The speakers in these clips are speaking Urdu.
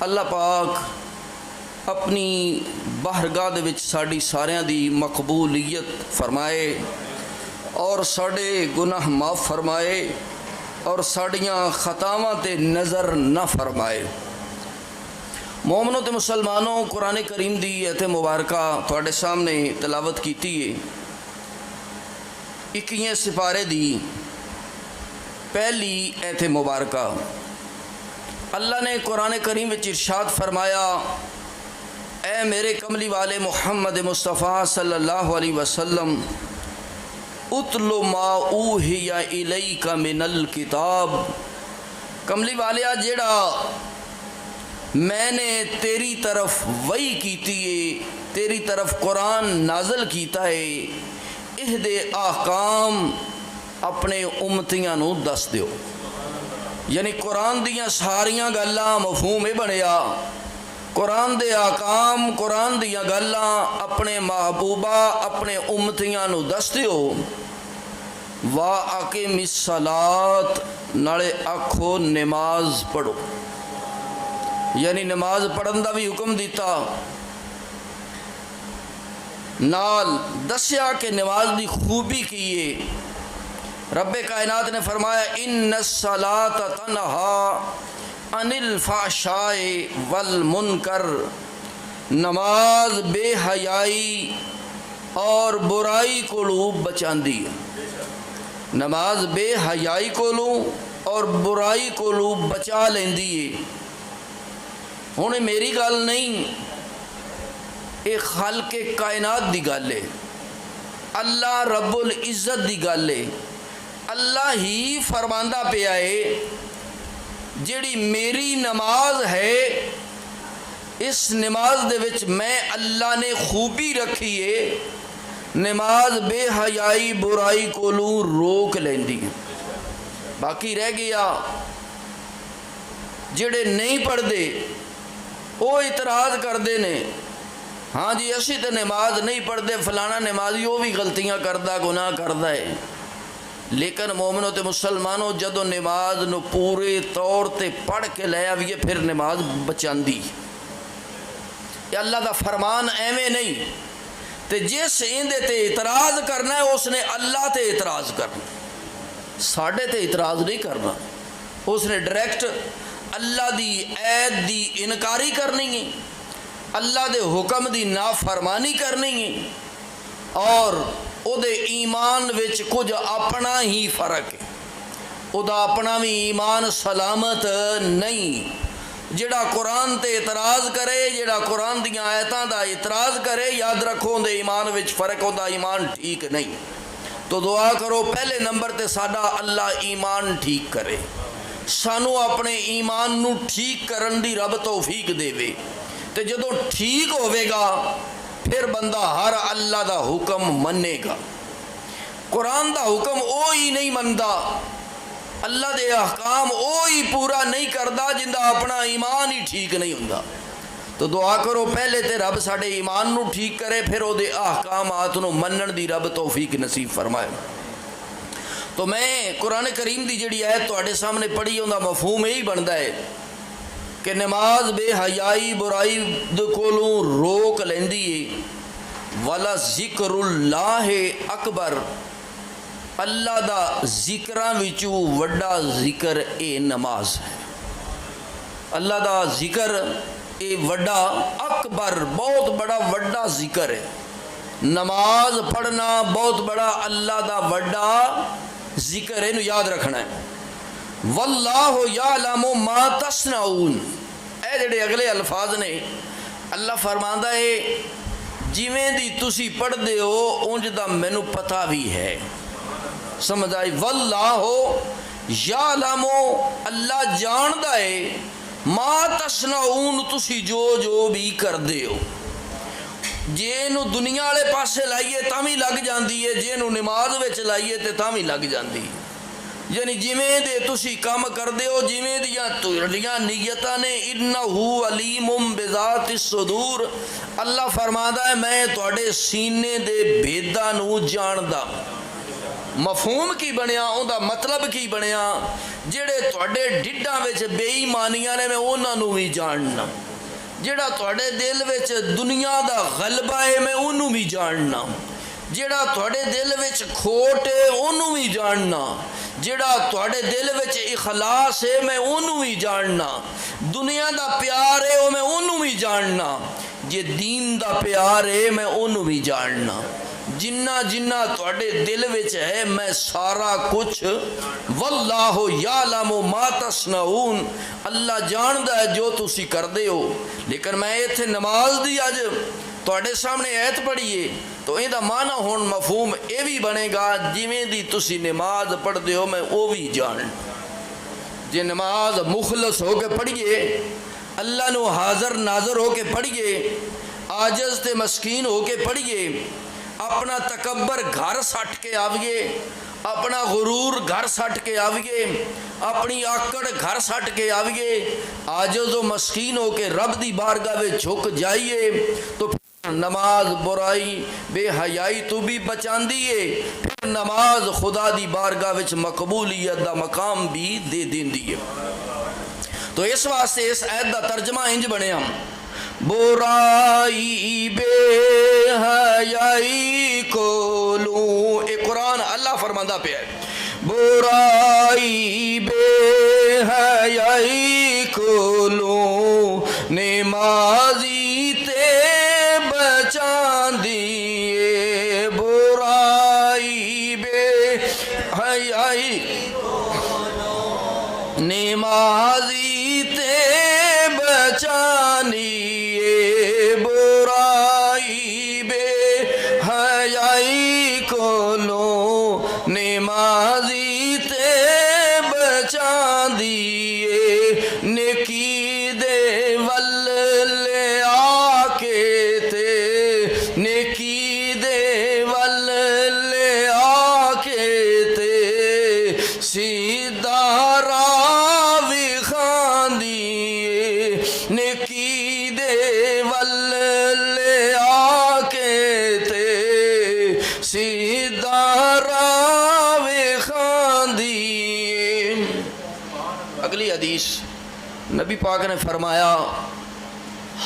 اللہ پاک اپنی بارگاہ دے وچ ساڈی ساریاں دی مقبولیت فرمائے اور ساڈے گناہ معاف فرمائے اور ساڈیاں خطاواں تے نظر نہ فرمائے۔ مومنوں تے مسلمانوں، قرآن کریم دی ایت مبارکہ تواڈے سامنے تلاوت کیتی ہے۔ 21 سپارے دی پہلی ایت مبارکہ۔ اللہ نے قرآن کریم وچ ارشاد فرمایا، اے میرے کملی والے محمد مصطفیٰ صلی اللہ علیہ وسلم، اتلو ما اوحی الیک من الکتاب، کملی والیا جیڑا میں نے تیری طرف وحی کیتی ہے، تیری طرف قرآن نازل کیتا ہے، اہدے احکام اپنے امتیاں نو دس دیو۔ یعنی قرآن دیاں ساریاں گلاں مفہوم بنیا، قرآن دے احکام، قرآن دیاں گلاں اپنے محبوبہ اپنے امتیاں نو دس دیو۔ وَأَقِمِ الصَّلَاةَ، نالے آکھو نماز پڑھو، یعنی نماز پڑھن دا بھی حکم دیتا، نال دسیا کہ نماز دی خوبی کیے۔ رب کائنات نے فرمایا، ان الصلاۃ تنہا عن الفحشاء والمنکر، نماز بے حیائی اور برائی کو بچاندی ہے۔ نماز بے حیائی کو اور برائی کو بچا لیندی ہے۔ ہن میری گل نہیں، یہ خالق کائنات دی گل ہے، اللہ رب العزت دی گل ہے۔ اللہ ہی فرماندہ پیا ہے، جیڑی میری نماز ہے اس نماز دے وچ میں اللہ نے خوبی رکھی ہے، نماز بے حیائی برائی کو روک لیندی ہے۔ باقی رہ گیا جڑے نہیں پڑھتے وہ اعتراض کرتے نے، ہاں جی اسی تو نماز نہیں پڑھتے، فلانا نمازی وہ بھی غلطیاں کردا، گناہ کردا ہے۔ لیکن مومنوں تے مسلمانوں، جدو نماز نو پورے طور تے پڑھ کے لے آئیے پھر نماز بچاندی۔ یہ اللہ دا فرمان ایویں نہیں، تے جس ایندے تے اعتراض کرنا ہے اس نے اللہ تے اعتراض کرنا، ساڈے تے اعتراض نہیں کرنا۔ اس نے ڈائریکٹ اللہ دی عید دی انکاری کرنی ہے، اللہ دے حکم دی نافرمانی کرنی ہے، اور او دے ایمان وچ کچھ اپنا ہی فرق ہے، او دا اپنا بھی ایمان سلامت نہیں۔ جڑا قرآن تے اعتراض کرے، جڑا قرآن دیاں آیتاں دا اعتراض کرے، یاد رکھو دے ایمان وچ فرق، او دا ایمان ٹھیک نہیں۔ تو دعا کرو پہلے نمبر تے ساڈا اللہ ایمان ٹھیک کرے، سانو اپنے ایمان نو ٹھیک کرن دی رب توفیق دے وے، تے جدو ٹھیک ہوئے گا پھر بندہ ہر اللہ دا حکم منے گا۔ قرآن دا حکم او ہی نہیں مندا، اللہ دے احکام او ہی پورا نہیں کردا جندا اپنا ایمان ہی ٹھیک نہیں ہوندا۔ تو دعا کرو پہلے تے رب ساڈے ایمان نو ٹھیک کرے، پھر او دے احکامات نو منن دی رب توفیق نصیب فرمائے۔ تو میں قرآن کریم دی جڑی آیت تواڈے سامنے پڑھی اوندا مفہوم یہی بندا ہے کہ نماز بے حیائی برائی کولوں روک لیندی ہے۔ وَلَا ذِکْرُ اللَّهِ اکبر، اللہ دا ذکراں وچوں وڈا ذکر اے نماز ہے۔ اللہ دا ذکر اے وڈا اکبر، بہت بڑا وڈا ذکر ہے۔ نماز پڑھنا بہت بڑا اللہ دا وڈا ذکر ہے، نو یاد رکھنا ہے۔ واللہ یعلم ما تصنعون، اے جڑے اگلے الفاظ نے، اللہ فرماندا ہے جویں دی تسی پڑھ دے ہو اونج دا مینوں پتہ بھی ہے۔ سمجھ آئی؟ واللہ یعلم، اللہ جاندا ہے، ما تصنعون، تسی جو جو بھی کر دے ہو۔ جے نو دنیا والے پاسے لائیے تاں بھی لگ جاندی ہے، جے نو نماز وچ لائیے تے تاں بھی لگ جاندی ہے۔ یعنی جویں دے تسی کام کردے ہو، جویں دیاں تہاڈیاں نیتاں نے، انہو علیم بذات الصدور، اللہ فرماندا ہے میں تہاڈے سینے دے بھیداں نو جاندا۔ مفہوم کی بنیا، اوندا مطلب کی بنیا، جڑے تواڈے ڈھڈاں وچ بے ایمانیاں نے میں انہاں نوں بھی جاننا، جڑا تواڈے دل وچ دنیا دا غلبہ ہے میں انہوں بھی جاننا، جڑا تواڈے دل وچ کھوٹ ہے انہوں بھی جاننا، جڑا تواڈے دل وچ اخلاص ہے میں انہوں بھی جاننا، دنیا دا پیار ہے وہ میں انہوں بھی جاننا، جے دین دا پیار ہے میں انہوں بھی جاننا، جنہ جنہ تواڈے دل وچ ہے میں سارا کچھ، واللہ یعلم ما تصنعون، اللہ جاندا ہے جو تسی کردے ہو۔ لیکن میں ایتھے نماز دی اج تواڈے سامنے ایت پڑھیے تو ایندا معنی ہون مفہوم اے بھی بنے گا جویں دی تسی نماز پڑھدے ہو میں او بھی جان، جے نماز مخلص ہو کے پڑھیے، اللہ نو حاضر ناظر ہو کے پڑھیے، عاجز تے مسکین ہو کے پڑھیے، اپنا تکبر گھر سٹ کے آویے، اپنا غرور گھر سٹ کے آویے، اپنی آکڑ گھر سٹ کے آویے، عاجز و مسکین ہو کے رب دی بارگاہ میں جھک جائیے تو پھر نماز برائی بے حیائی تو بھی بچاندی ہے، پھر نماز خدا دی بارگاہ وچ مقبولیت دا مقام بھی دے دیندی ہے۔ تو اس واسطے اس آیت دا ترجمہ انج بنیا، برائی بے حیائی کو لوں، اے قرآن اللہ فرماندہ پہ ہے، برائی بے حیائی کو لوں نمازی تے بچان دیئے، برائی بے حیائی نمازی تے بچانی، برائی بے حیائی کو لو نمازی تے بچان دیئے، نیکی دے ول لے آ کے تے، نیکی دے ول لے آ کے تے، سیدھا راہ وکھان دیئے، نیکی دے ول لے آ کے تے، سیدھا راہ وکھان دیئے۔ اگلی حدیث نبی پاک نے فرمایا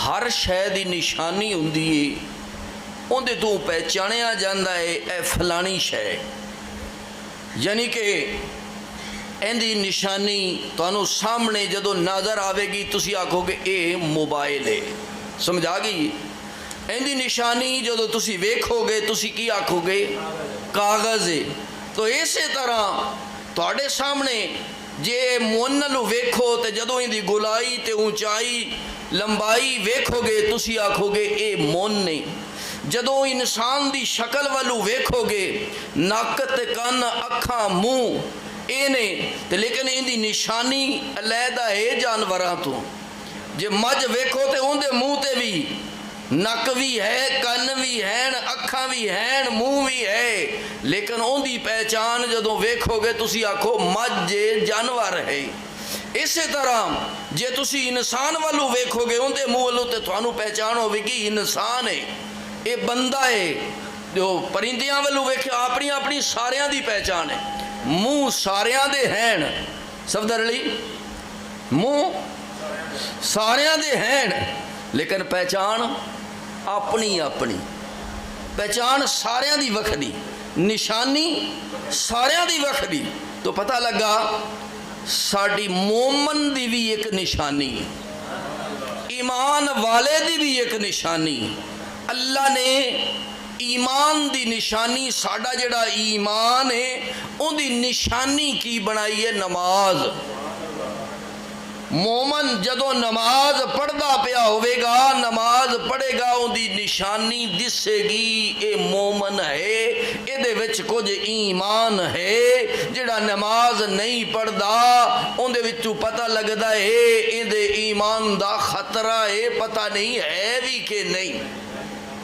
ہر شے دی نشانی ہوندی ہے، اندے تو پہچانیا جاندا ہے اے فلانی شے، یعنی کہ ایندی نشانی تانوں سامنے جدو نظر آوے گی تسی آکھو گے اے موبائل ہے، سمجھا گئی؟ ایندی نشانی جدو تسی ویکھو گے تسی کی آکھو گے کاغذ ہے۔ تو اسی طرح تواڈے سامنے جے مونلو ویکھو تے جدو ایندی گلائی تے اونچائی لمبائی ویکھو گے تسی آکھو گے اے مون نہیں، جدو انسان دی شکل والو ویکھو گے نک تے کن اکھاں منہ اے نے تے لیکن ان دی نشانی علیحدہ ہے جانوراں تو، جے مجھ ویکھو تے ان دے منہ تے بھی نک بھی ہے، کن بھی ہیں، اکھاں بھی ہیں، منہ بھی ہے، لیکن ان دی پہچان جدوں ویکھو گے تسی آکھو مجھ جانور ہے۔ اسی طرح جے تسی انسان والو ویکھو گے ان دے منہ والو تے تھانوں پہچان ہوے گی انسان ہے، اے بندہ ہے۔ جو پرندیاں والو ویکھے اپنی اپنی ساریاں دی پہچان ہے، منہ ساریاں دے ہیں، صفدر علی منہ ساریاں دے ہیں، لیکن پہچان اپنی اپنی، پہچان ساریاں دی وکھری، نشانی ساریاں دی وکھری۔ تو پتہ لگا ساڈی مومن دی بھی ایک نشانی، ایمان والے دی بھی ایک نشانی، اللہ نے ایمان دی نشانی ساڈا جڑا ایمان ہے ان دی نشانی کی بنائی ہے نماز۔ مومن جدو نماز پڑھدا پیا ہوئے گا، نماز پڑھے گا ان دی نشانی دسے گی اے مومن ہے، اے دے وچ کچھ ایمان ہے۔ جڑا نماز نہیں پڑھدا ان دے وچوں پتہ لگدا ہے اے دے ایمان دا خطرہ ہے، پتہ نہیں ہے بھی کہ نہیں۔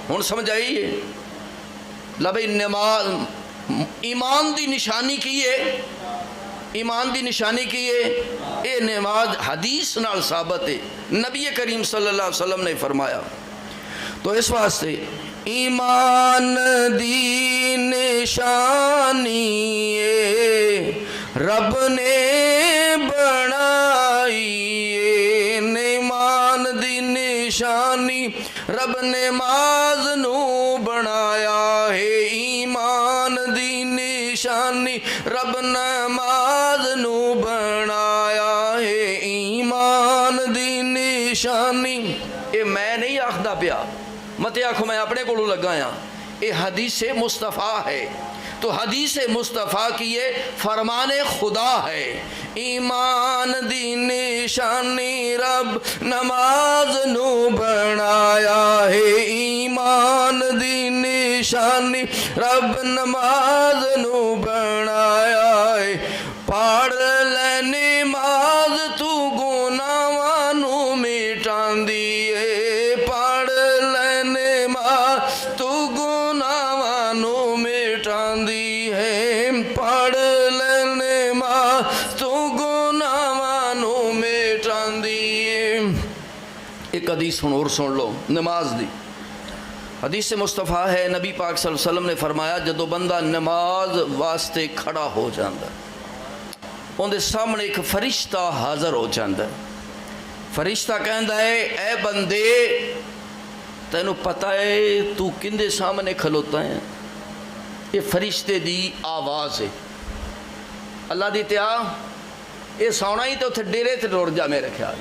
ہن سمجھ آئیے لبئی نماز ایمان دی نشانی کی ہے، ایمان دی نشانی کی ہے، اے نماز حدیث نال ثابت ہے۔ نبی کریم صلی اللہ علیہ وسلم نے فرمایا تو اس واسطے ایمان دی نشانی رب نے بنائی، ایمان دی نشانی رب نے نماز نو بنایا ہے، ایمان دی نشانی رب نماز نو بنایا ہے، ایمان دی نشانی۔ اے میں نہیں آخدا پیا، مت آخو میں اپنے کو لگایا، یہ حدیث مصطفیٰ ہے، تو حدیث مصطفیٰ کی یہ فرمان خدا ہے۔ ایمان دی نشانی رب نماز نو بنایا ہے، ایمان دی نشانی رب نماز نو بنایا ہے، پڑھ لے نماز تو گناہاں نو مٹاندی ہے، پڑھ لے نماز تو گناہاں نو مٹاندی ہے، پڑھ لے نماز تو گناہاں نو مٹاندی ہے۔ ایک حدیث سن اور سن لو نماز دی، حدیث مصطفیٰ ہے، نبی پاک صلی اللہ علیہ وسلم نے فرمایا جدو بندہ نماز واسطے کھڑا ہو جاندہ ان دے سامنے ایک فرشتہ حاضر ہو جاندہ، فرشتہ کہندہ ہے اے بندے تینو پتہ ہے تو کندے سامنے کھلوتا ہے؟ یہ فرشتے دی آواز ہے، اللہ دی تیا یہ سونا ہی تو ڈیرے تے روڑ جا میرے خیال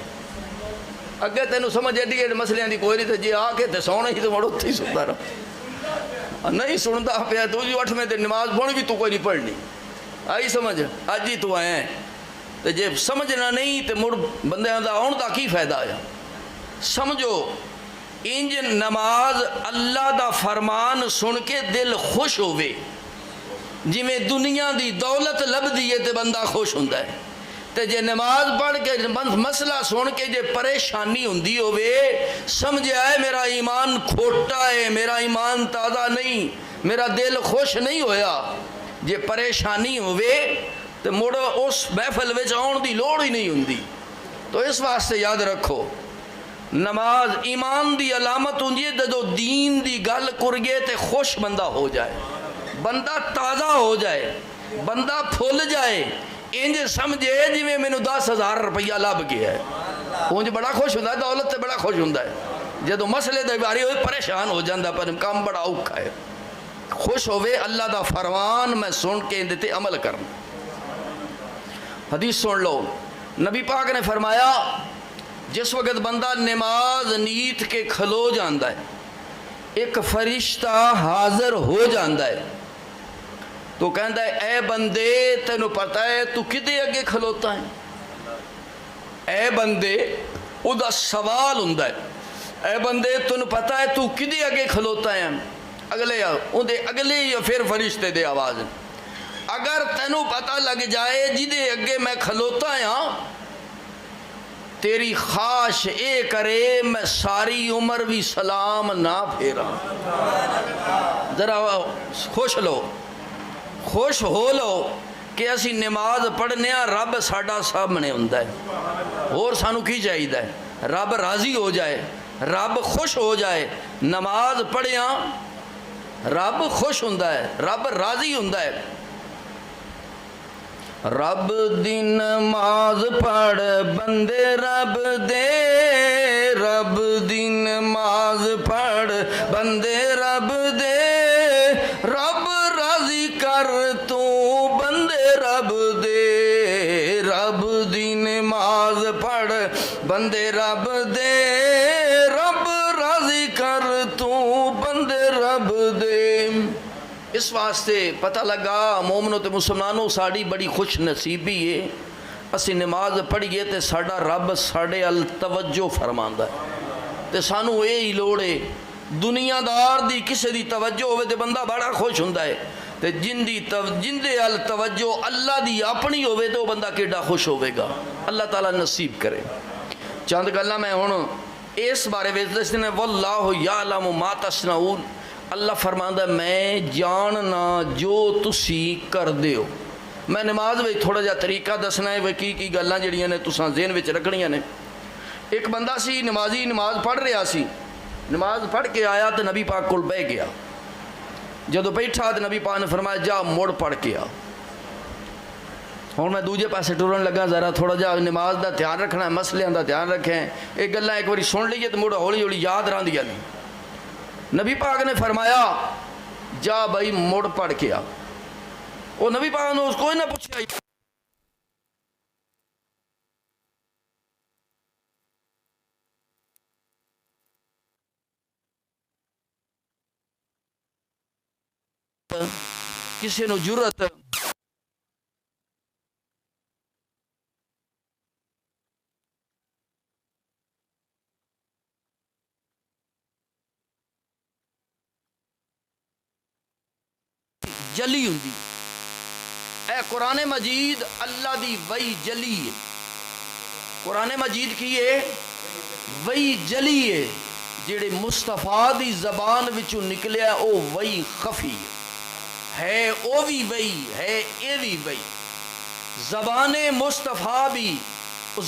اگے تینو سمجھ ایڈی ایڈی مسئلیاں دی کوئی نہیں تھے، جی آ کے تے سونا ہی تو مڑو تھی سنتا رہا نہیں سنتا پیا تو جی 8 میں تے نماز پڑھنی بھی تو کوئی نہیں پڑھنی آئی سمجھ اج ہی تو آئے ہیں تو جے سمجھنا نہیں تو مڑ بندے دا آن دا کی فائدہ آیا۔ سمجھو انج نماز اللہ دا فرمان سن کے دل خوش ہوئے، جی میں دنیا دی دولت لب دیئے تے بندہ خوش ہوندہ ہے، تے جے نماز پڑھ کے مسئلہ سن کے جے پریشانی ہوندی ہوئے سمجھے آئے میرا ایمان کھوٹا ہے، میرا ایمان تازہ نہیں، میرا دل خوش نہیں ہویا، جے پریشانی ہوئے تو مڑو اس محفل وچ آن دی لوڑ ہی نہیں ہوندی۔ تو اس واسطے یاد رکھو نماز ایمان دی علامت ہوندی ہے، جدو دین دی گل کر گئے تے خوش بندہ ہو جائے، بندہ تازہ ہو جائے، بندہ پھول جائے، انج سمجھے جی میں نے 10,000 روپیہ لب گیا ہے، انج بڑا خوش ہوندہ ہے، دولت تے بڑا خوش ہوندہ ہے، جدو مسئلے دے باری ہوئے پریشان ہو جاندہ پر کام بڑا اوکھا ہے۔ خوش ہوئے اللہ دا فرمان میں سن کے اندتے عمل کرنا۔ حدیث سن لو، نبی پاک نے فرمایا جس وقت بندہ نماز نیت کے کھلو جاندہ ہے ایک فرشتہ حاضر ہو جاندہ ہے تو کہندہ ہے اے بندے تینو پتہ ہے تو کدے اگے کھلوتا ہے؟ اے بندے او دا سوال ہوندہ ہے، اے بندے تینو پتہ ہے تو کدے اگے کھلوتا ہے؟ اگلے یا پھر فرشتے دے آواز اگر تینو پتہ لگ جائے جدے اگے میں کھلوتا ہاں تیری خواہش اے کرے میں ساری عمر بھی سلام نہ پھیرا، ذرا خوش لو، خوش ہو لو کہ اسی نماز پڑھنے رب ساڈا سامنے ہوندا ہے، اور سانو کی چاہیے ہے رب راضی ہو جائے، رب خوش ہو جائے، نماز پڑھیاں رب خوش ہوندہ ہے، رب راضی ہوندہ ہے۔ رب دی نماز پڑھ بندے رب دے، رب دی نماز پڑھ بندے رب دے، رب راضی کر تو بندے رب دے، رب دی نماز پڑھ بندے رب دے، رب راضی کر تو بندے رب دے۔ اس واسطے پتہ لگا مومنوں تے مسلمانوں ساڑی بڑی خوش نصیبی ہے، اسی نماز پڑھیے تے ساڑا رب ساڑے التوجہ فرماندہ ہے، تے سانو اے ہی لوڑے دنیا دار دی کسے دی توجہ ہوئے تے بندہ بڑا خوش ہوندہ ہے، تے جن دے التوجہ اللہ دی اپنی ہوئے تو بندہ کیڑا خوش ہوئے گا، اللہ تعالیٰ نصیب کرے۔ چاند گلہ میں ہوں اس بارے ویدستنے واللہ یعلم ما تصنعون، اللہ فرماندہ میں جاننا جو تسی کر دیو۔ میں نماز وچ تھوڑا جا طریقہ دسنا ہے کی گلاں جڑیاں نے تساں ذہن وچ رکھنیاں نے۔ ایک بندہ سی نمازی نماز پڑھ رہا سی، نماز پڑھ کے آیا تو نبی پاک کول بہ گیا. جدو بیٹھا تو نبی پاک نے فرمایا جا مڑ پڑھ کے آ. ہوں میں دوجے پاسے ٹرن لگا, ذرا تھوڑا جا نماز دا دھیان رکھنا ہے, مسئلے دا دھیان رکھیں. یہ گلاں ایک باری سن لیے تو مڑ ہولی ہولی یاد رہندیاں نہیں. نبی پاک نے فرمایا جا بھائی مڑ پڑھ کے آ. وہ نبی پاک نے اس کو ہی نہ پوچھا کسی نو جرت جلی ہوندی. اے قرآن مجید اللہ دی وہی جلی ہے. قرآن مجید کی ہے وہی جلی ہے. جڑے مصطفیٰ دی زبان وچوں نکلیا او وہی خفی ہے او بھی وہی ہے اے بھی وہی. زبان مصطفیٰ بھی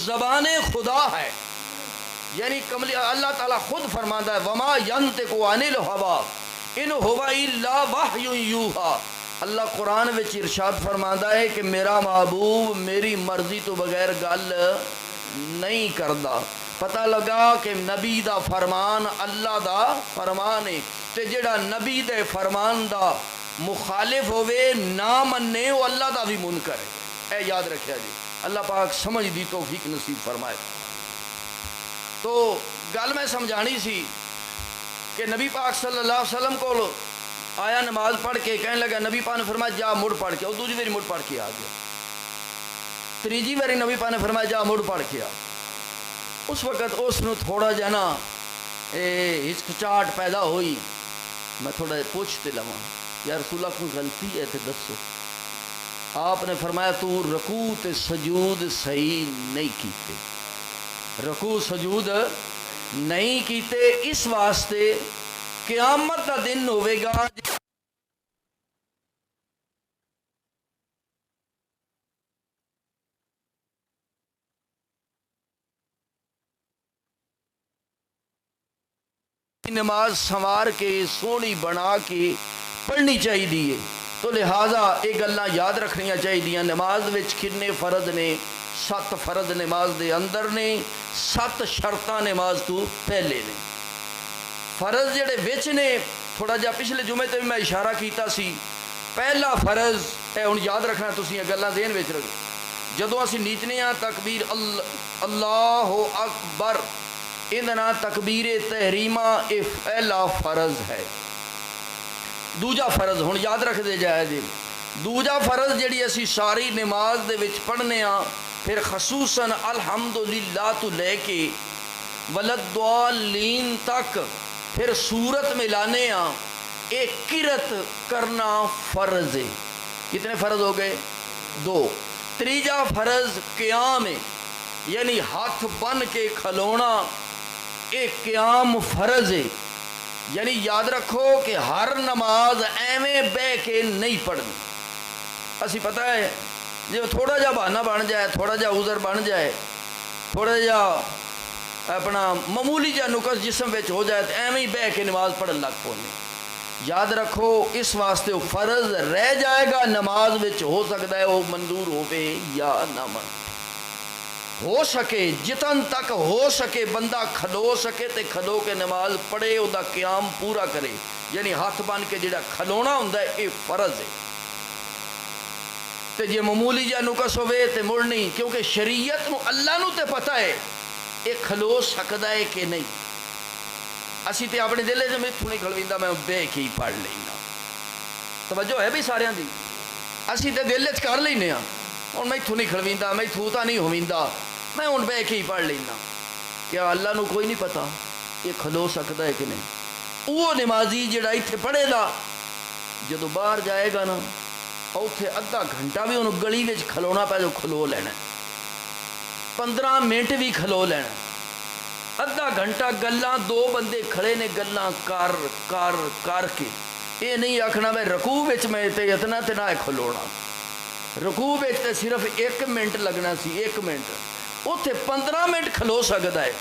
زبان خدا ہے. یعنی کملی اللہ تعالیٰ خود فرماتا ہے وما ینطق عن الہوا ان ہوا الا وحی یوحی. اللہ قرآن وچ ارشاد فرماتا ہے کہ میرا محبوب میری مرضی تو بغیر گل نہیں کردا. پتہ لگا کہ نبی دا فرمان اللہ دا فرمان ہے, تے جڑا نبی دے فرمان دا مخالف ہوئے نہ مننے وہ اللہ دا بھی منکر ہے. اے یاد رکھیا جی. اللہ پاک سمجھ دی توفیق نصیب فرمائے. تو گل میں سمجھانی سی کہ نبی پاک صلی اللہ علیہ وسلم کو آیا نماز پڑھ کے, کہنے لگا نبی پاک نے فرمایا جا مڑ پڑھ کے. وہ دوسری باری مڑ پڑھ کے آ گیا. تیجی باری نبی پاک نے فرمایا جا مڑ پڑھ کے آ. اس وقت اس نے تھوڑا جا نا ہچکچاہٹ پیدا ہوئی. میں تھوڑا پوچھتے لواں یا رسول اللہ کوئی غلطی ہے تو دسو. آپ نے فرمایا تو رکوع تے سجود صحیح نہیں کیتے. رکوع سجود نہیں کیتے اس واسطے قیامت کا دن ہوئے گا نماز سنوار کے سونی بنا کے پڑھنی چاہیے. تو لہٰذا یہ گلاں یاد رکھنیاں چاہیے. نماز وچ کنے فرض نے؟ 7 فرض نماز دے اندر نے, 7 شرطاں نماز تو پہلے نے. فرض جڑے وچ نے تھوڑا جا پچھلے جمعے تے بھی میں اشارہ کیتا سی. پہلا فرض ہے ہن یاد رکھنا تسی گلاں ذہن وچ رکھو. جدوں اسی نیچنے ہاں تکبیر اللہ اکبر اندنا تکبیر تحریمہ اے پہلا فرض ہے. دوجا فرض ہن یاد رکھ دے جائے جی. دوجا فرض جڑی اسی ساری نماز دے وچ پڑھنے ہاں پھر خصوصاً الحمدللہ تو لے کے ولدالین تک پھر سورت میں لانے ہاں ایک قرت کرنا فرض ہے. کتنے فرض ہو گئے؟ 2. تیجا فرض قیام ہے, یعنی ہاتھ بن کے کھلونا ایک قیام فرض ہے. یعنی یاد رکھو کہ ہر نماز ایویں بہ کے نہیں پڑھنی. اسی پتہ ہے جب تھوڑا جا بہانہ بن جائے, تھوڑا جا عذر بن جائے, تھوڑا جا اپنا معمولی جا نقص جسم وچ ہو جائے تو ایویں ہی بہ کے نماز پڑھن لگ پونے. یاد رکھو اس واسطے وہ فرض رہ جائے گا. نماز وچ ہو سکتا ہے وہ منظور ہوے یا نہ من ہو سکے. جتن تک ہو سکے بندہ کھلو سکے تے کھلو کے نماز پڑھے, وہ دا قیام پورا کرے. یعنی ہاتھ بن کے جڑا کھلونا ہوندا ہے یہ فرض ہے. تے جے معمولی جا نقص ہوئے تے مڑ نہیں, کیونکہ شریعت نو اللہ نو تے پتہ ہے یہ کھلو سکدا ہے کہ نہیں. اسی تے اپنے دل وچ میتھوں نہیں کھلویندا میں بے کے ہی پڑھ لینا. توجہ ہے بھی ساریاں دی. اسی تے دل وچ کر لینے ہاں ہن میتھوں نہیں کھلویندا, میتھوں تا نہیں ہویندا, میں ہن بے کے ہی پڑھ لینا. کیا اللہ نو کوئی نہیں پتا یہ کھلو سکدا ہے کہ نہیں؟ وہ نمازی جڑا ایتھے پڑھے دا جدوں باہر جائے گا نا اوتھے ادھا گھنٹہ بھی انہوں گلی وچ کھلونا پہ جو کھلو لینا, 15 منٹ بھی کھلو لینا. ادھا گھنٹہ گلاں 2 بندے کھڑے نے گلاں کر کر کر کے یہ نہیں آکھنا میں رکوع وچ میں تے اتنا تے نہ کھلونا. رکوع وچ تے صرف 1 منٹ لگنا سی, 1 منٹ. اوتھے 15 منٹ کھلو سکدا ہے.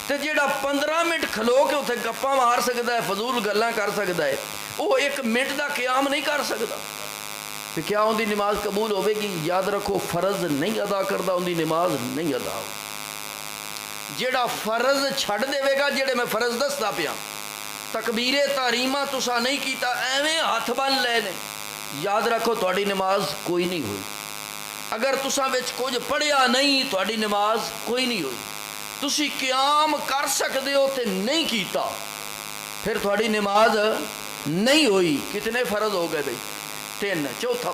تو جڑا 15 منٹ کھلو کے اتنے گپاں مار سکتا ہے، فضول گلاں کر سکتا ہے، وہ 1 منٹ دا قیام نہیں کر سکتا، تو کیا ان کی نماز قبول ہوے گی؟ یاد رکھو، فرض نہیں ادا کرتا ان کی نماز نہیں ادا ہو۔ جڑا فرض چھڑ دے گا، جڑے میں فرض دستا پیا، تکبیر تحریمہ تسا نہیں کیتا، ایویں ہاتھ بن لے نے، یاد رکھو تہاڈی نماز کوئی نہیں ہوئی۔ اگر تسا وچ کچھ پڑھیا نہیں، تہاڈی نماز کوئی نہیں ہوئی۔ تسی قیام کر سکتے ہو تے نہیں کیتا، پھر تہاڈی نماز نہیں ہوئی۔ کتنے فرض ہو گئے بھائی؟ 3۔ چوتھا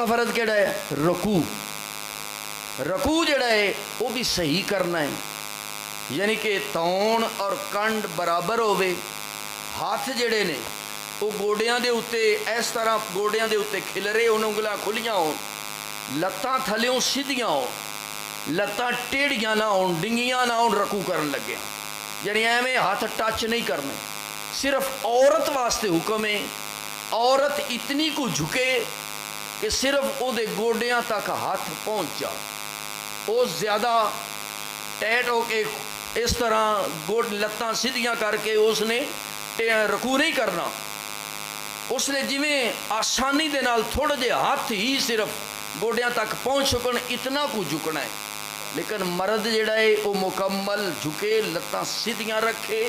فرض کیڑا ہے؟ رکوع۔ رکوع جڑا ہے وہ بھی صحیح کرنا ہے، یعنی کہ تون اور کنڈ برابر ہوئے، ہاتھ جڑے نے وہ گوڈیاں دے اتے اس طرح گوڈیاں دے اتے کھلرے ہون، انگلاں کھلیاں ہون، لتاں تھلیوں سیدھیاں ہون، لتاں ٹیڑیاں نہ ہون، ڈنگیاں نہ ہون رکوع کرن لگے، یعنی ایویں ہاتھ ٹچ نہیں کرنے۔ صرف عورت واسطے حکم ہے، عورت اتنی کو جھکے کہ صرف او دے گوڈیاں تک ہاتھ پہنچ جا، وہ زیادہ ٹیٹ ہو کے اس طرح گوڈ لتاں سیدھیاں کر کے اس نے رکوع نہیں کرنا۔ اس نے جویں آسانی دے نال تھوڑے جے ہاتھ ہی صرف گوڈیاں تک پہنچ سکن، اتنا کو جھکنا ہے۔ لیکن مرد جڑا ہے وہ مکمل جھکے، لتاں سیدھیاں رکھے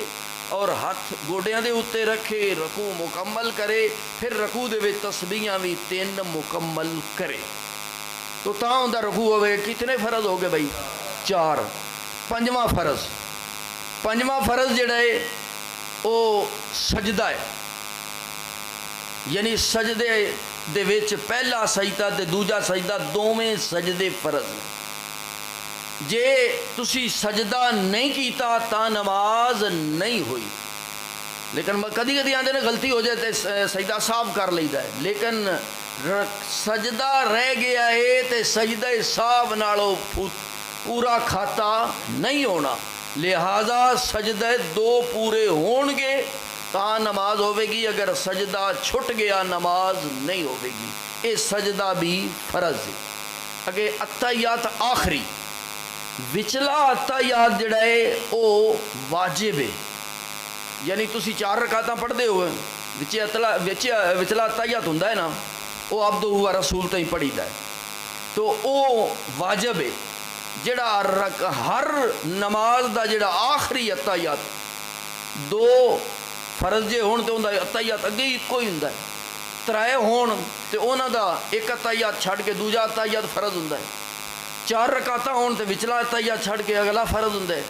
اور ہاتھ گوڈیاں دے اتے رکھے، رکوع مکمل کرے، پھر رکوع دے وچ تسبیحاں بھی 3 مکمل کرے، تو تاں اوندا رکوع ہوئے۔ کتنے فرض ہو گئے بھائی؟ 4۔ پنجواں فرض جڑا ہے وہ سجدہ ہے، یعنی سجدے دے وچ پہلا سجدہ تے دوجا سجدہ دوویں سجدے فرض ہیں۔ جے تسی سجدہ نہیں کیتا تا نماز نہیں ہوئی۔ لیکن کدی کدی آندے نے غلطی ہو جائے تے سجدہ صاف کر لیدا ہے، لیکن سجدہ رہ گیا ہے تے سجدہ صاف نالوں پورا کھاتا نہیں ہونا، لہذا سجدہ 2 پورے ہون گے تا نماز ہوے گی، اگر سجدہ چھٹ گیا نماز نہیں ہوے گی۔ یہ سجدہ بھی فرض ہے۔ اگے اتحیات آخری، وچلا اتحیات جڑا ہے وہ واجب ہے، یعنی تسی 4 رکعتاں پڑھتے ہو، وچلا اتحیات ہوندا ہے نا، وہ عبدہ و رسول تائیں پڑھی دا ہے، تو وہ واجب ہے۔ جڑا ہر نماز دا جڑا آخری اتحیات 2 فرض جے ہون تے اوندا اتحیات اگے ہی کوئی ہوندا ہے، 3 ہون تے انہاں دا ایک اتحیات چھڈ کے دوجا اتحیات فرض ہوندا ہے، 4 رکعتاں ہون تے وچلا اتحیات چھڈ کے اگلا فرض ہوندا ہے۔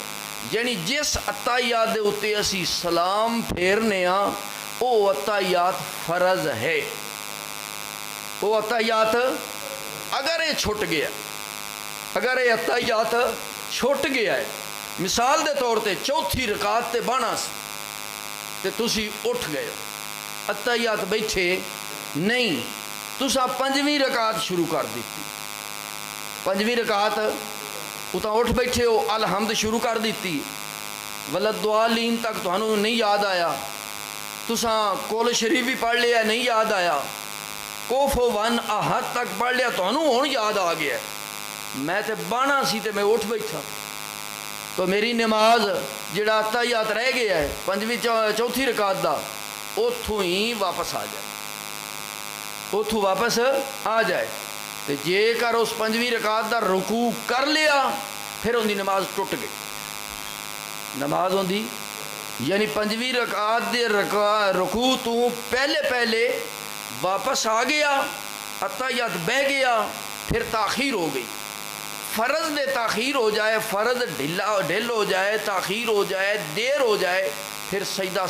یعنی جس اتحیات دے اتے اسی سلام پھیرنے ہاں او اتحیات فرض ہے۔ وہ اتحیات اگر یہ چھٹ گیا، اگر یہ اتحیات چھٹ گیا ہے، مثال دے طور تے چوتھی رکعت تے بانا سی تے تسی اٹھ گئے، اتحیات بیٹھے نہیں، تسا 5ویں رکعت شروع کر دیتی، 5ویں رکعت اتنا اٹھ بیٹھے ہو، الحمد شروع کر دیتی، ولدوالین تک تمہیں نہیں یاد آیا، تسا کول شریف بھی پڑھ لیا نہیں یاد آیا، کوفوان احد تک پڑھ لیا تمہیں ہون یاد آ گیا، میں تے بانا سی تے میں اٹھ بیٹھا، تو میری نماز جڑا اتحیات رہ گیا ہے 5ویں چوتھی رکعت دا، اتھوں ہی واپس آ جائے، اتھوں واپس آ جائے۔ تے جے کر اس 5ویں رکعت دا رکوع کر لیا، پھر ان دی نماز ٹوٹ گئی، نماز ان دی یعنی 5ویں رکعت دے رکوع تو پہلے واپس آ گیا، اتحیات بہ گیا، پھر تاخیر ہو گئی، فرض دے تاخیر ہو جائے، فرض ڈھل ہو جائے، تاخیر ہو جائے، دیر ہو جائے، پھر سجدہ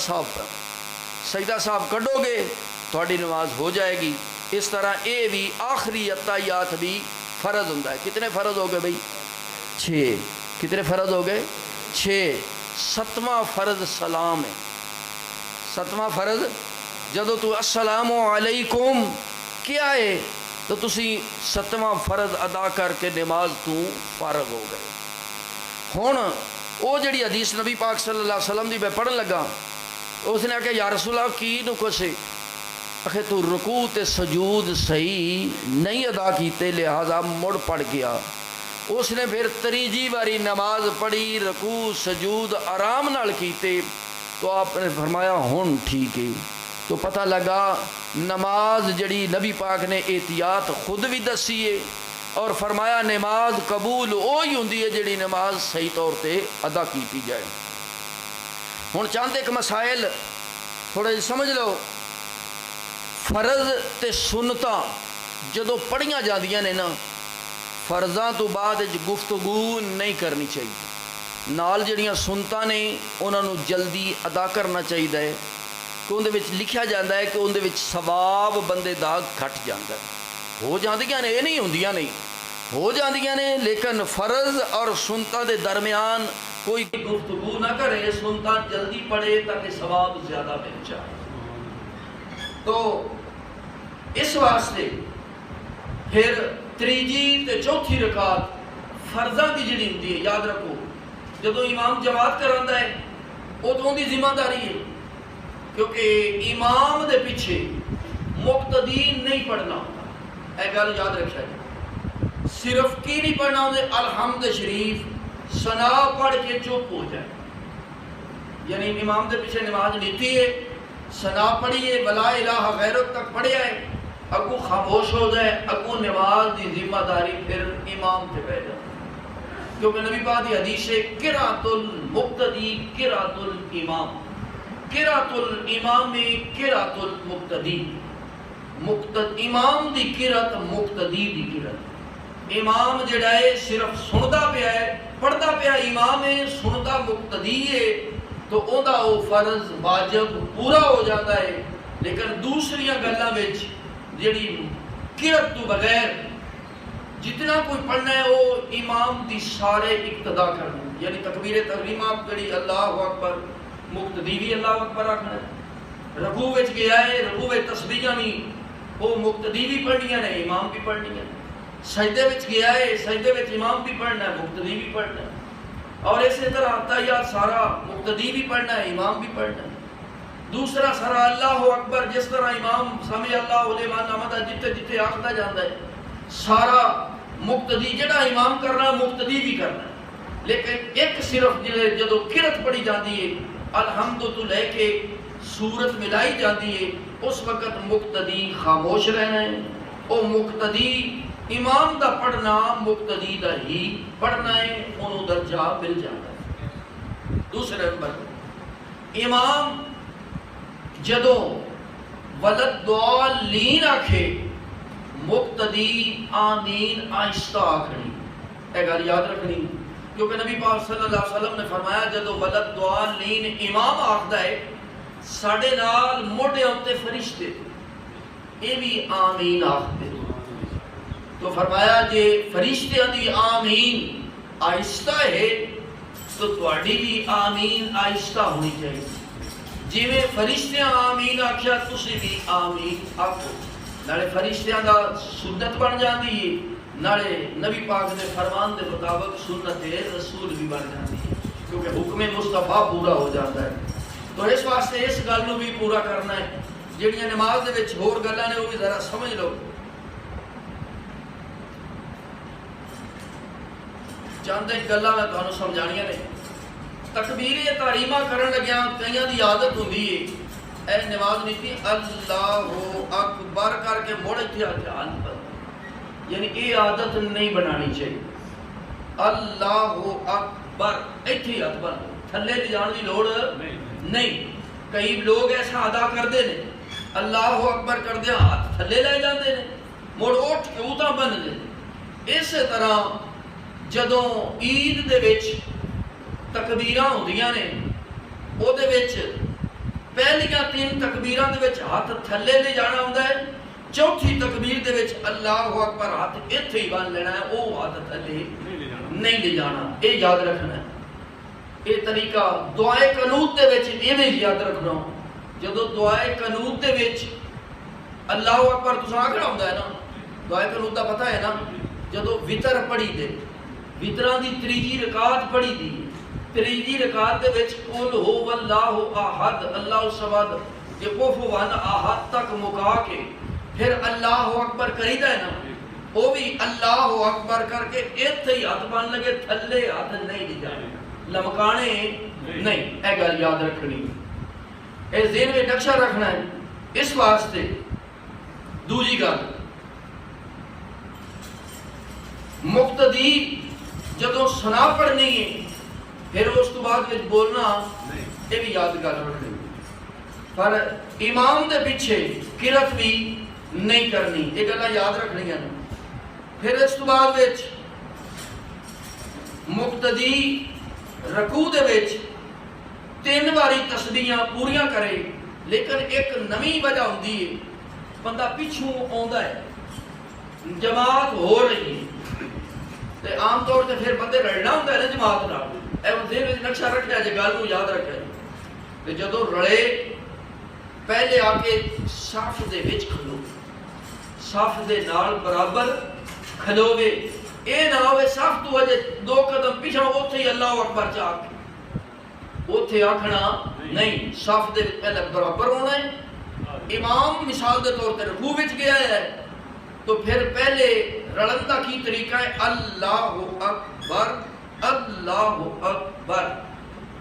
صاحب کڈو گے تھوڑی نماز ہو جائے گی۔ اس طرح اے بھی آخری اتحیات بھی فرض ہوتا ہے۔ کتنے فرض ہو گئے بھائی؟ 6۔ کتنے فرض ہو گئے؟ 6۔ 7واں فرض سلام ہے۔ 7واں فرض جدو تو السلام علیکم کیا ہے تو تسی 7واں فرض ادا کر کے نماز تو فارغ ہو گئے۔ ہن وہ جڑی حدیث نبی پاک صلی اللہ علیہ وسلم دی میں پڑھن لگا، اس نے کہا یا رسول اللہ کی نقصے آخر تو رکوع تے سجود صحیح نہیں ادا کیتے لہذا مڑ پڑ گیا۔ اس نے پھر تریجی باری نماز پڑھی، رکوع سجود آرام نال کیتے، تو آپ نے فرمایا ہن ٹھیک ہے۔ تو پتہ لگا نماز جڑی نبی پاک نے احتیاط خود بھی دسی ہے اور فرمایا نماز قبول وہی ہوندی ہے جڑی نماز صحیح طور تے ادا کیتی جائے۔ ہن چند ایک مسائل تھوڑا جی سمجھ لو۔ فرض تے سنتاں جدوں پڑھیاں جاندیاں نے نا، فرضاں تو بعد گفتگو نہیں کرنی چاہیے، نال جڑیاں سنتاں نے انہاں نوں جلدی ادا کرنا چاہیے کہ اندے وچ لکھیا جاندا ہے کہ اندے وچ ثواب بندے دا گھٹ جاندا ہے۔ ہو جاندیاں نے، یہ نہیں ہوندیاں نہیں، ہو جاندیاں نے، لیکن فرض اور سنتاں دے درمیان کوئی گفتگو نہ کرے، سنتاں جلدی پڑھے تاکہ ثواب زیادہ مل جائے۔ تو اس واسطے پھر تریجی تے چوتھی رکعت فرضاں دی جڑی ہوندی ہے، یاد رکھو جدوں امام جماعت کراندا ہے ادوں دی ذمہ داری ہے، کیونکہ امام دے پیچھے مقتدی نہیں پڑھنا ہوتا، اے گل یاد رکھا جائے۔ صرف کی نہیں پڑھنا ہوتا، الحمد شریف ثنا پڑھ کے چپ ہو جائے، یعنی امام دے پیچھے نماز نیتی ہے، ثنا پڑھیے، ولا الہ غیرک تک پڑھیا ہے، اگو خاموش ہو جائے، اگو نماز دی ذمہ داری پھر امام تے پہ جائے، کیونکہ نبی پاک دی حدیث ہے قرأۃ المقتدی قرأۃ الامام، قرأۃ الامام قرأۃ المقتدی، امام دی قرأت مقتدی دی قرأت۔ امام جڑا ہے صرف سندا پیا ہے، پڑھدا پیا امام ہے، سندا مقتدی ہے، تو اوندا او فرض واجب پورا ہو جاتا ہے۔ لیکن دوسریاں گلاں وچ جڑی قرأت تو بغیر جتنا کوئی پڑھنا ہے وہ امام دی سارے اقتدا کرنا، یعنی تکبیر تحریمہ جڑی اللہ اکبر، مقتدی بھی اللہ اکبر آکھنا ہے، رکوع وچ گیا ہے، رکوع وچ تسبیحاں بھی وہ مقتدی بھی پڑھنیاں نے، امام بھی پڑھنیاں نے، سجدے وچ گیا ہے، سجدے وچ امام بھی پڑھنا ہے، مقتدی بھی پڑھنا ہے، اور اسی طرح تحیات سارا مقتدی بھی پڑھنا ہے، امام بھی پڑھنا ہے۔ دوسرا سارا اللہ اکبر جس طرح امام سمع اللہ لمن حمدہ جتے جتے آخدا جاندا ہے، سارا مقتدی جڑا امام کرنا ہے مقتدی بھی کرنا ہے، لیکن ایک صرف جدو قرأت پڑھی جاتی ہے الحمد تو لے کے سورت ملائی جاتی ہے، اس وقت مقتدی خاموش رہنا ہے، او مقتدی امام دا پڑھنا مقتدی دا ہی پڑھنا ہے، انہوں درجہ مل جاتا ہے۔ دوسرے نمبر امام جدو ولدالین آکھے مقتدی آمین آہستہ آکھنی، اے گل یاد رکھنی، کیونکہ نبی پاک صلی اللہ علیہ وسلم نے فرمایا جدو ولدالین امام آکھدا ہے ساڑے نال موڑے ہوتے فرشتے یہ بھی آمین آکھتے، تو فرمایا جے فرشتے دی آمین آہستہ ہے تو تواڈی بھی آمین آہستہ ہونی چاہیے، جی میں فرشتے آمین آکھیا تسی بھی آمین آکھو، نالے فرشتیاں دا سنت بن جاندی ہے، نالے نبی پاک نے فرمان دے مطابق سنت رسول بھی بن جاندی ہے، کیونکہ حکم مصطفیٰ پورا ہو جاتا ہے۔ تو اس واسطے اس گل نو بھی پورا کرنا ہے، جڑیاں نماز دے وچ ہور گلاں نے وہ بھی ذرا سمجھ لو۔ چند ایک گلاں میں تانوں سمجھانیاں نے۔ تکبیر تحریمہ کرن لگیاں کئیاں دی عادت ہوندی ہے، اے نماز نیتی اللہ اکبر کر کے موڑ اتھے دھیان پر، یعنی یہ عادت نہیں بنانی چاہیے۔ اللہ اکبر اتھے ہاتھ پر، تھلے لے جان دی لوڑ نہیں۔ کئی لوگ ایسا ادا کرتے ہیں، اللہ اکبر کردے ہاتھ تھلے لے جاندے نے، مڑ اٹھ کے اوتاں بن دے۔ اسی طرح جدوں عید دے وچ تکبیراں ہوندیاں نے، او دے وچ پہلیاں 3 تکبیراں دے وچ ہاتھ تھلے لے جانا ہوندا ہے، چوتھی تکبیر دے وچ اللہ اکبر ہاتھ ایتھے ہی بن لینا ہے، او ہاتھ تھلے نہیں لے جانا، اے یاد رکھنا ہے۔ یہ طریقہ دعائے قنوت دے وچ ایویں یاد رکھنا، جدو دعائے قنوت دے وچ اللہ اکبر تساں آکھنا ہوندا ہے نا، دعائے قنوت دا پتہ ہے نا، جدو وتر پڑھی دے، وتراں دی تریجی رکعت پڑھی دی، تریجی رکعت دے وچ قل هو اللہ احد اللہ الصمد یہ کفوا احد تک مکا کے پھر اللہ اکبر کریدا ہے نا، وہ بھی اللہ اکبر کر کے اتنے ہی ہاتھ بن لگے، تھلے ہاتھ نہیں لے جانے، لمکانے نہیں. اے گل یاد رکھنی، اے ذہن میں نقشہ رکھنا ہے. اس واسطے دوجی گل، مقتدی جدوں سنا پڑھنی ہے پھر اس تو بعد بولنا یہ بھی یاد کر رکھنی، پر امام دے پیچھے قرت بھی نہیں کرنی، یہ گلا یاد رکھنی ہے. پھر اس تو بعد مقتدی رکوع دے وچ 3 باری تسبیحاں پوریاں کرے، لیکن ایک نویں وجہ ہوندی ہے، بندہ پیچھوں آندا ہے، جماعت ہو رہی ہے، تے عام طور تے پھر بندے رلنا ہوندا ہے نا جماعت نال. اے ذہن وچ نقشہ رکھیا جے، گل کو یاد رکھیا جے. تے جدوں رلے پہلے آ کے صف دے وچ کھلو، صف دے نال برابر کھلوے. اے نہ ہوئے صف تو اجے 2 قدم پیچھے اوتھے ہی اللہ اکبر چا کے اوتھے آکھنا نہیں، صف دے پہلے برابر ہونا ہے. امام مثال دے طور تے رکوع وچ گیا ہے تو پھر پہلے رلن دا کی طریقہ ہے اللہ اکبر اللہ اکبر.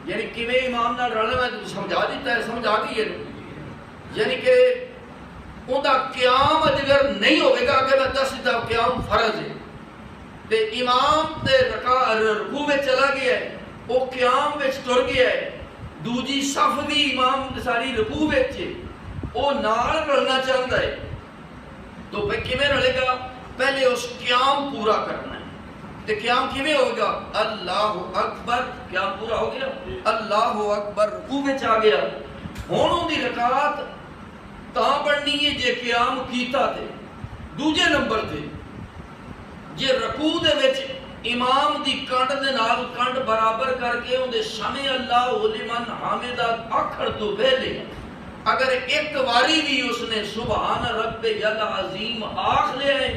یعنی کیویں امام نال رلنا ہے سمجھا دیتا ہے، سمجھ آ گئی ہے. یعنی کہ ان کا قیام اگر نہیں ہوئے گا کہ میں دس دیتا قیام فرض ہے تے امام تے رکوع میں چلا گیا ہے، وہ قیام میں ٹر گیا ہے، دوجی صف بھی امام ساری رکوع میں وہ نال رلنا چاہتا ہے، تو بھئی کیویں رلے گا؟ پہلے اس قیام پورا کرنا ہے. تے قیام کیویں ہوگا؟ اللہ اکبر، قیام پورا ہو گیا، اللہ اکبر رکوع میں آ گیا. ہن اون دی رکعت تاں پڑھنی ہے جے قیام کیتا تے. دوجے نمبر تے جے رکوع دے وچ امام دی کنڈ دے نال کنڈ برابر کر کے اون دے سمع اللہ لمن حامدہ آکھڑ تو پہلے اگر ایک واری بھی اس نے سبحان رب العظیم آکھ لیا ہے،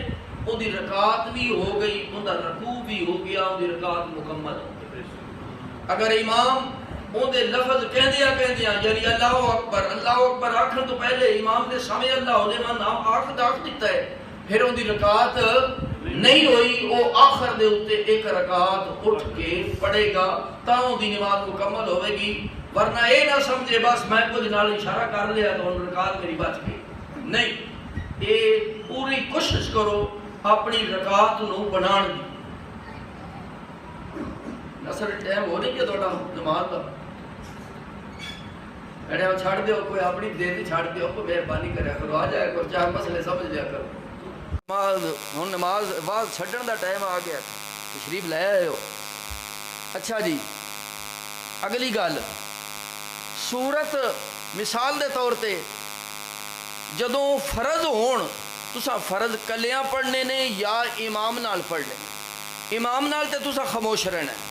اون دی رکعت بھی ہو گئی، اون دا رکوع بھی ہو گیا، اون دی رکعت مکمل ہو گئی. اگر امام اون دے لفظ کہندیاں یعنی اللہ اکبر آکھن تو پہلے امام نے سمع اللہ لمن آکھ دیتا ہے، پھر اون دی رکعت نہیں ہوئی، وہ آخر دے اوتے ایک رکعت اٹھ کے پڑھے گا تاں اون دی نماز مکمل ہوے گی. ورنہ یہ نہ سمجھے بس میں کچھ نال اشارہ کر لیا تو ان رکعت میری بچ گئی. نہیں، یہ پوری کوشش کرو اپنی رکعت نو بنان دی. نصر ٹائم ہو نہیں کہ تھوڑا نماز کا اڑے چھڑ دیو، کوئی اپنی دیر نہیں چھڑ دیو، کوئی مہربانی کریا کرو، آ جائے کرو، چار مسئلے سمجھ لیا کرو. نماز بعد چھڈن دا ٹائم آ گیا، تشریف لے آئے ہو. اچھا جی، اگلی گل سورت مثال دے طور تے جدوں فرض ہون تسا فرض کلیاں پڑھنے نے یا امام نال پڑھنے. امام نال تے تسا خاموش رہنا ہے.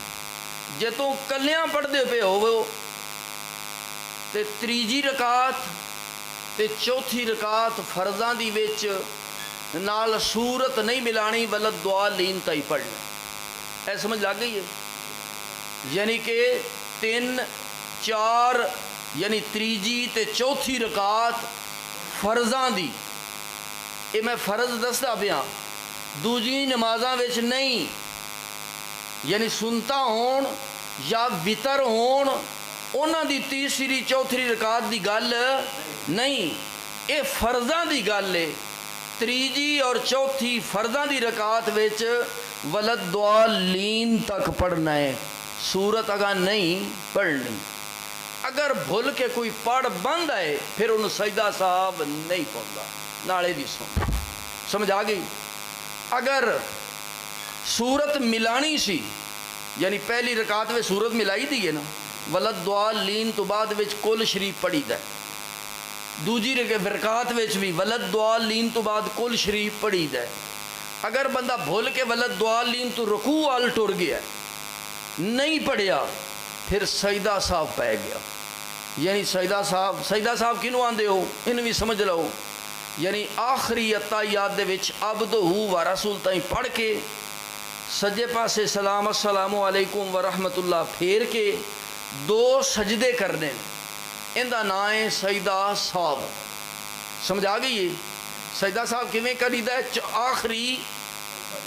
جے تو کلیاں پڑھدے پے ہوو تے تریجی رکعت تے چوتھی رکعت فرضاں دی وچ نال سورت نہیں ملانی، ولد ضالین تائی پڑھنا. اے سمجھ لگ گئی ہے؟ یعنی کہ 3 4 یعنی تریجی تے چوتھی رکعت فرضاں دی، یہ میں فرض دستا پیا، دوجی نمازاں وچ نہیں. یعنی سنتا ہون یا وطر ہون انہاں دی تیسری چوتھی رکعت دی گل نہیں، یہ فرضاں دی گل ہے. تریجی اور چوتھی فرضاں دی رکعت وچ ولد ضالین تک پڑھنا ہے، سورت اگا نہیں پڑھنی. اگر بھول کے کوئی پڑھ بند ہے پھر انہوں سجدہ صاحب نہیں پڑھتا، نالے بھی سمجھ آ گئی. اگر سورت ملانی سی یعنی پہلی رکعت میں سورت ملائی دی ہے نا، ولد ضالین تو بعد وچ کل شریف پڑھی دا، دوجی رکعت وچ بھی ولد ضالین تو بعد کل شریف پڑھی دا. اگر بندہ بھول کے ولد ضالین تو رکوع وال ٹر گیا نہیں پڑھیا پھر سجدہ صاحب پہ گیا. یعنی سجدہ صاحب کنوں آندے ہو انہوں بھی سمجھ لو، یعنی آخری اتحیات دے وچ عبدہ و رسول تائیں پڑھ کے سجے پاسے سلام السلام علیکم ورحمت اللہ پھیر کے 2 سجدے کرنے، ان دا نام ہے سجدہ صاحب. سمجھ آ گئی ہے؟ سجدہ صاحب کیویں کریدا ہے؟ آخری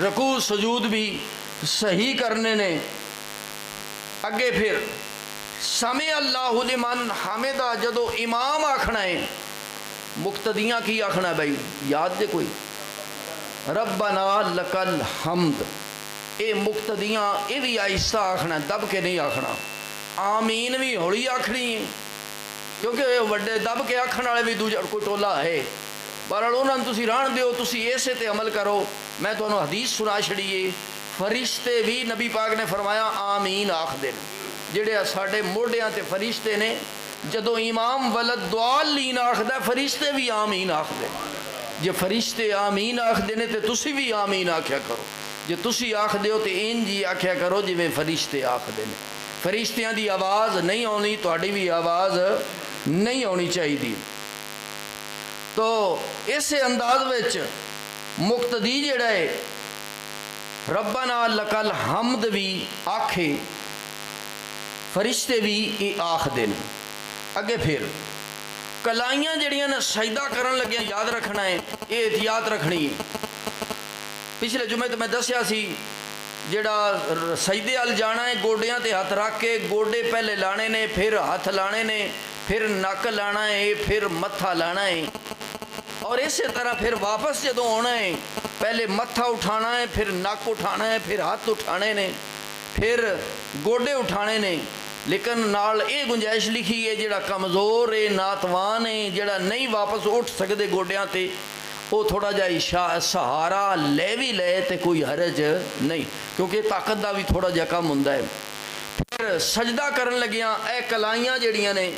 رکوع سجود بھی صحیح کرنے نے۔ اگے پھر سمع اللہ لمن حمدہ جدو امام آکھنا ہے، مقتدیاں کی آکھنا ہے بھائی، یاد دے کوئی، ربنا لک الحمد، اے مقتدیاں اے بھی آہستہ آکھنا ہے، دب کے نہیں آکھنا۔ آمین بھی ہولی آکھنی ہے، کیونکہ وڈے دب کے آکھن والے بھی دوجا کوئی ٹولا ہے، بہرحال انہوں نے تسی ران دیو، تسی ایسے تے عمل کرو۔ میں تو انہوں حدیث سنا چھڑیے، فرشتے بھی نبی پاک نے فرمایا آمین آکھ دے، جڑے ساڑھے موڑیاں تے فرشتے نے، جدو امام ولد دوالین آکھ دے فرشتے بھی آمین آکھ دے۔ جے فرشتے آمین آکھ دینے تے تسی بھی آمین آکھیا کرو، جے تسی آکھ دیو تے انجی آکھیا کرو جی میں فرشتے آکھ دینے۔ فرشتیاں دی آواز نہیں ہونی، تہاڈی بھی آواز نہیں ہونی چاہیے دی۔ تو اسے انداز وچ مقتدی جڑا ہے ربنا لک الحمد بھی آکھے، فرشتے بھی یہ آکھ دین۔ اگے پھر کلائیاں جڑیاں نے سجدہ کرن لگے یاد رکھنا ہے، یہ احتیاط رکھنی ہے۔ پچھلے جمعے تو میں دسیا سی جڑا سجدے ال جانا ہے گوڈیاں تے ہاتھ رکھ کے، گوڈے پہلے لانے نے، پھر ہاتھ لانے نے، پھر نک لانا ہے، پھر متھا لانا ہے، اور اسی طرح پھر واپس جدوں آنا ہے پہلے متھا اٹھانا ہے، پھر نک اٹھانا ہے، پھر ہاتھ اٹھانے نے، پھر گوڈے اٹھانے نے۔ لیکن نال اے گنجائش لکھی ہے جڑا کمزور ہے، ناتوان ہے، جڑا نہیں واپس اٹھ سکتے گوڈیاں تے، وہ تھوڑا جا سہارا لے بھی لے تے کوئی حرج نہیں، کیونکہ طاقت دا بھی تھوڑا جا کم ہوندا ہے۔ پھر سجدہ کرن لگیاں اے کلائیاں جڑیاں نے،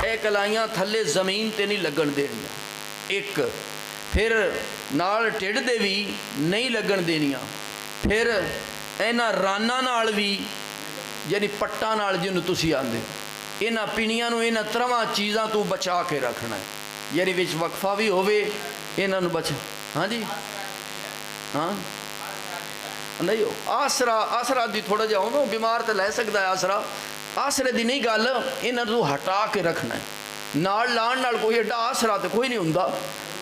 اے کلائیاں تھلے زمین تے نہیں لگن دینیاں، ایک پھر نال ٹھڈ دے بھی نہیں لگن دینیاں، پھر اینا رانا نال بھی یعنی پٹا نال جنوں تسی آندے، اینا پینیاں نو اینا ترواں چیزاں تو بچا کے رکھنا ہے، یعنی وچ وقفہ بھی ہوئے اینا نو بچا۔ ہاں جی ہاں نہیں ہو آسرا دی تھوڑا جا ہوں بیمار تو لے سکتا ہے آسرے دی نہیں گل، اینا تو ہٹا کے رکھنا ہے، نال لان نال کوئی ایڈا آسرا تو کوئی نہیں ہوندا،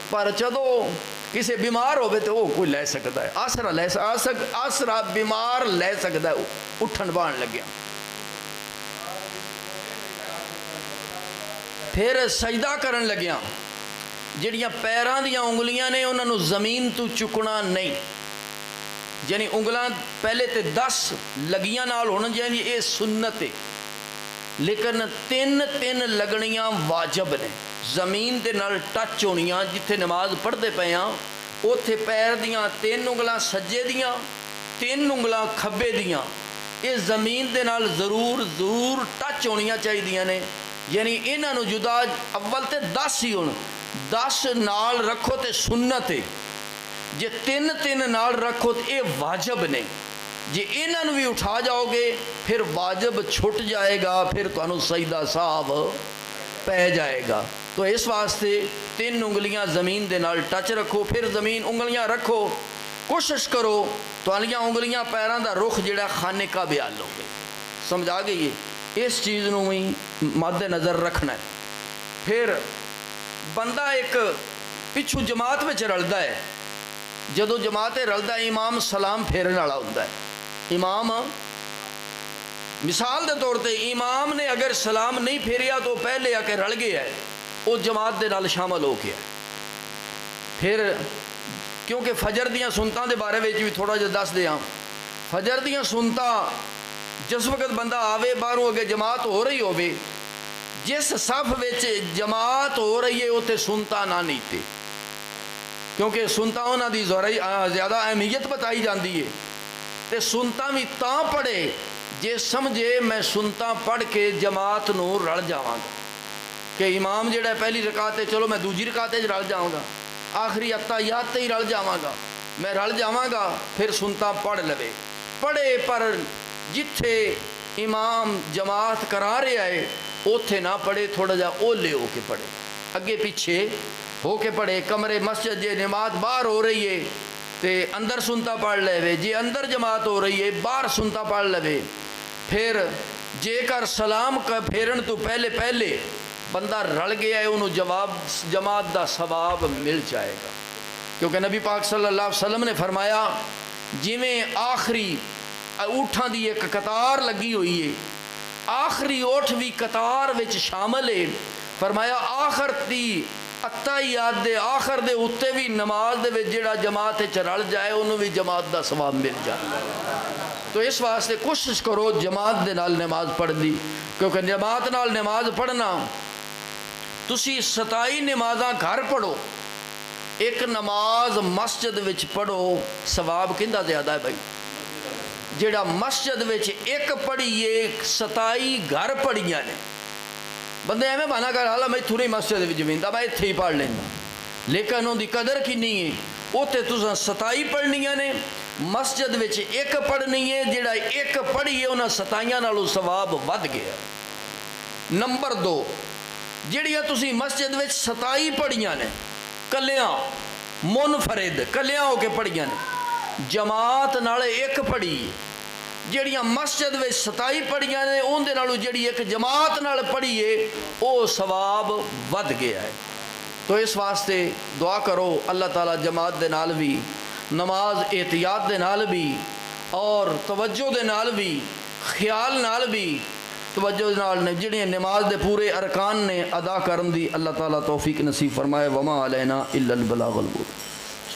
پر جدو کسی بیمار ہوئے تو وہ کوئی لے سکتا ہے، آسرا بیمار لے سکتا ہے اٹھن بان لگیا۔ پھر سجدہ کرن لگیا جڑیاں پیران دیاں انگلیاں نے انہوں نے زمین تو چکنا نہیں، یعنی انگلاں پہلے تے 10 لگیاں نال ہونا چاہیے، یہ سنت ہے، لیکن 3 لگنیاں واجب نے، زمین دے نال ٹچ ہونیاں، جتھے نماز پڑھتے پے ہاں اوتھے پیر دیاں 3 انگلاں سجے دیاں، 3 انگلاں کھبے دیاں، یہ زمین دے نال ضرور ٹچ ہونیاں چاہیے نے، یعنی انہاں نو جدا اول تے 10 ہی ہون، 10 نال رکھو تے سنت ہے، جے 3 نال رکھو تے اے واجب نے، جے انہاں نو بھی اٹھا جاؤ گے پھر واجب چھٹ جائے گا، پھر تو انہوں سجدہ صاحب پہ جائے گا۔ تو اس واسطے 3 انگلیاں زمین دے نال ٹچ رکھو، پھر زمین انگلیاں رکھو، کوشش کرو تو انگلیاں انگلیاں پیران دا رخ جڑا خانے کا بیال ہو گئے، سمجھا گئی ہے، اس چیز نو ہی مد نظر رکھنا ہے۔ پھر بندہ ایک پچھو جماعت میں رلدا ہے، جدو جماعت رلدا ہے امام سلام پھیرن والا ہوتا ہے، امام مثال دے طور تے امام نے اگر سلام نہیں پھیریا تو پہلے آ کے رل گیا ہے، وہ جماعت دے نال شامل ہو گیا ہے۔ پھر کیونکہ فجر دیاں سنتاں دے بارے میں بھی تھوڑا جا دس دیاں، فجر دیاں سنتاں جس وقت بندہ آوے باہروں اگے جماعت ہو رہی ہوے، جس صف وچ جماعت ہو رہی ہے اتنے سنتا نہ نیتے، کیونکہ سنتا انہاں دی زیادہ اہمیت بتائی جاندی ہے، تے سنتا بھی تاں پڑھے جے سمجھے میں سنتا پڑھ کے جماعت نو رل جاواں گا، کہ امام جڑا پہلی رکعت ہے چلو میں دوجی رکعت رل جاؤں گا، آخری اتحیات تے ہی رل جاواں گا، میں رل جاواں گا، پھر سنتا پڑھ لوے، پڑھے پر جتھے امام جماعت کرا رہا ہے اوتھے نہ پڑھے، تھوڑا جا اولے ہو کے پڑھے، اگے پیچھے ہو کے پڑھے، کمرے مسجد جے نماز باہر ہو رہی ہے تے اندر سنتا پڑھ لے، جے اندر جماعت ہو رہی ہے باہر سنتا پڑھ لے۔ پھر جے کر سلام کا پھیرن تو پہلے بندہ رل گیا ہے انہوں جماعت دا ثواب مل جائے گا، کیونکہ نبی پاک صلی اللہ علیہ وسلم نے فرمایا جویں آخری اٹھاں دی ایک قطار لگی ہوئی ہے، آخری اٹھ بھی قطار وچ شامل ہے۔ فرمایا آخر دی اتحیات دے آخر دے اتے بھی نماز دے وچ جڑا جماعت وچ رل جائے انہوں بھی جماعت دا ثواب مل جائے۔ تو اس واسطے کوشش کرو جماعت دے نال نماز پڑھ دی، کیونکہ جماعت نال نماز پڑھنا، تسی 27 نمازاں گھر پڑھو، ایک نماز مسجد وچ پڑھو، ثواب کندہ زیادہ ہے بھائی؟ جڑا مسجد وچ ایک پڑھیے 27 گھر پڑھیاں نے۔ بندے ایویں بہانا کر حالا میں تھوڑی مسجد وچ ویندا میں ایتھے ہی پڑھ لینا، لیکن ان دی قدر کنی ہے، اوتے تساں 27 پڑھنیاں نے، مسجد وچ ایک پڑھنی ہے، جڑا ایک پڑھی ہے انہاں 27 نالوں ثواب ود گیا۔ نمبر 2، جڑیاں تسی مسجد وچ 27 پڑھیاں نے کلیاں منفرد کلیاں ہو کے پڑھیاں نے، جماعت نال ایک پڑھی، جڑیاں مسجد وچ 27 پڑھیاں نے ان دے نالوں جڑی ایک جماعت نال پڑھی ہے او ثواب ود گیا ہے۔ تو اس واسطے دعا کرو اللہ تعالیٰ جماعت دے نال بھی، نماز احتیاط دے نال بھی، اور توجہ دے نال بھی، خیال نال بھی، توجہ دے نال جڑی نماز دے پورے ارکان نے ادا کرن دی اللہ تعالیٰ توفیق نصیب فرمائے۔ وما علینا الا البلاغ المبین۔